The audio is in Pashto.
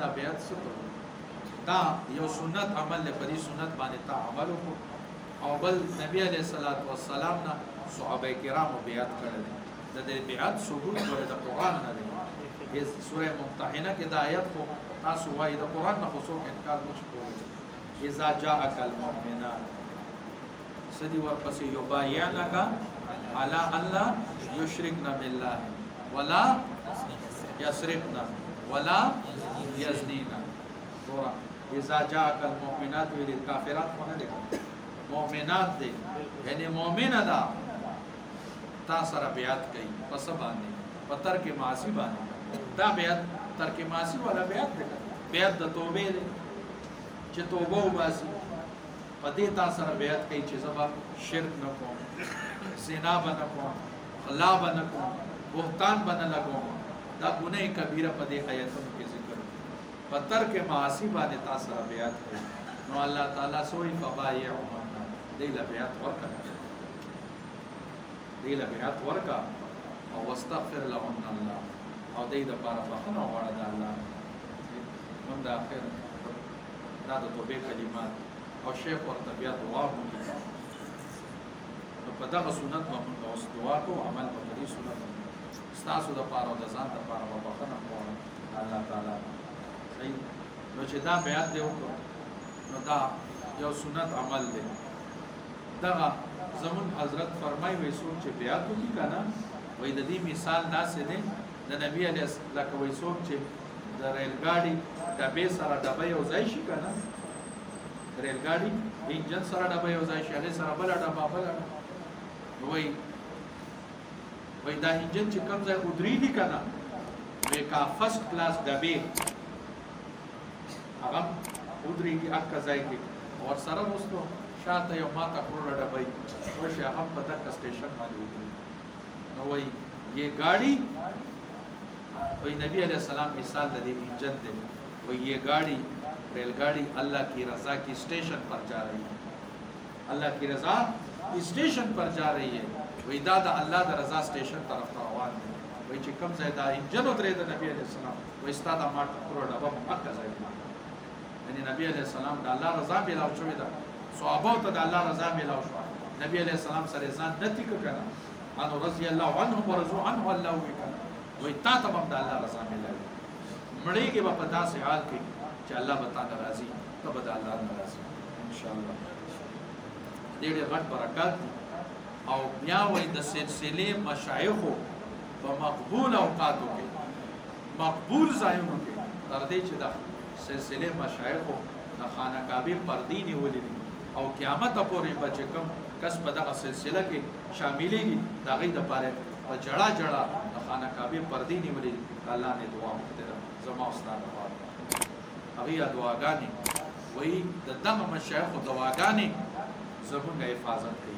دا بیعت ستو دا یو سنت عمل له پدې سنت باندې تا عمل وکړو او بل نبی علیہ الصلوۃ والسلام نه صحابه کرامو بیعت کړل د دې بیعت ثبوت ور د قران نه دی اس سوره ممتحنه کې دا آیت کو تاسو وایي د قران نه خصوص انکار نشو کولای اذا جاءك المؤمنات سدي ورپسې یبايعنك على الله يشركن بالله ولا يسرقن ولا يزنين تورا اذا جاءك المؤمنات والكافرات ونه دي مؤمنات دي یعنی مؤمنه دا تا سره بیعت کوي پس باندې پتر کې معاصی باندې دا بیعت تر کې معاصی ولا بیعت ده بیعت د توبې ده چې توبه وباسي پدې تا سره بیعت کوي چې زما شرک نه کوم زنا نه کوم خلا نه کوم بهتان نه لګوم دا ګناه کبیره پدې آیاتونو کې ذکر پتر کې معاصی باندې تا سره بیعت کوي نو الله تعالی سوې فبايعهم دې له بیعت ورکړه دې له بیعت ورکړه او واستغفر لهم الله او دې د پاره بخنه وړه د الله من د اخر دا د توبې کلمات او شیخ ورته بیا دعا وکړي نو په دغه سنت باندې اوس دعا کو عمل په دې سنت ستاسو د پاره او د ځان د پاره بخنه وړه الله تعالی صحیح نو چې دا بیعت دی وکړو نو دا یو سنت عمل دی دغه زمون حضرت فرمای وې څوک چې بیعت وکړي کنه وې د دې مثال داسې دی د نبی علیه السلام کوي څوک چې د ریل ګاډي ډبې سره ډبې یو ځای شي کنه ریل ګاډي انجن سره ډبې یو ځای شي هغه سره بل ډبه بل وې دا انجن چې کوم ځای ودرېږي کنه وې کا فرست کلاس ډبې هغه ودرېږي اکه ځای کې اور سره دوستو شاته یو ماته کروڑ ډبې ورشي هغه په دغه سټیشن باندې ودرېږي نو وې یہ گاڑی وہی نبی علیہ السلام مثال دے انجن دے وہ یہ گاڑی ریل گاڑی اللہ کی رضا کی اسٹیشن پر جا رہی ہے اللہ کی رضا اسٹیشن پر جا رہی ہے وہی دا اللہ دا رضا اسٹیشن طرف روان ہے وہی چې کم ځای دا انجن ودرې د نبی علیہ السلام وہی ستا دا ماټ کروڑ ډبه مکه ځای یعنی نبی علیہ السلام دا الله رضا ملاو شوې ده صحابه ته دا الله رضا ملاو شو نبی علیہ السلام سره ځان نتی کړه انو رضی الله عنه ورضوا عنه الله وکړه وای تا ته هم د الله رضا ملوي مړی کې په داسې حال کې چې الله به تعالی راضي ته به د الله راضي ان شاء الله دې ډېر غټ برکات او بیا وای د سلسله مشایخ په مقبول اوقاتو کې مقبول ځایونو کې تر دې چې د سلسله مشایخ د خانقاهي پردینی ولې او قیامت پورې بچ کم کس په دغه سلسله کې شاملېږي دا غي د پاره او جړه جړه د خانقاهي پردینی ولې الله نه دعا وکړه زما استاد وایي هغه دعاګانې وایي د دغه مشایخ دعاګانې زموږه حفاظت کوي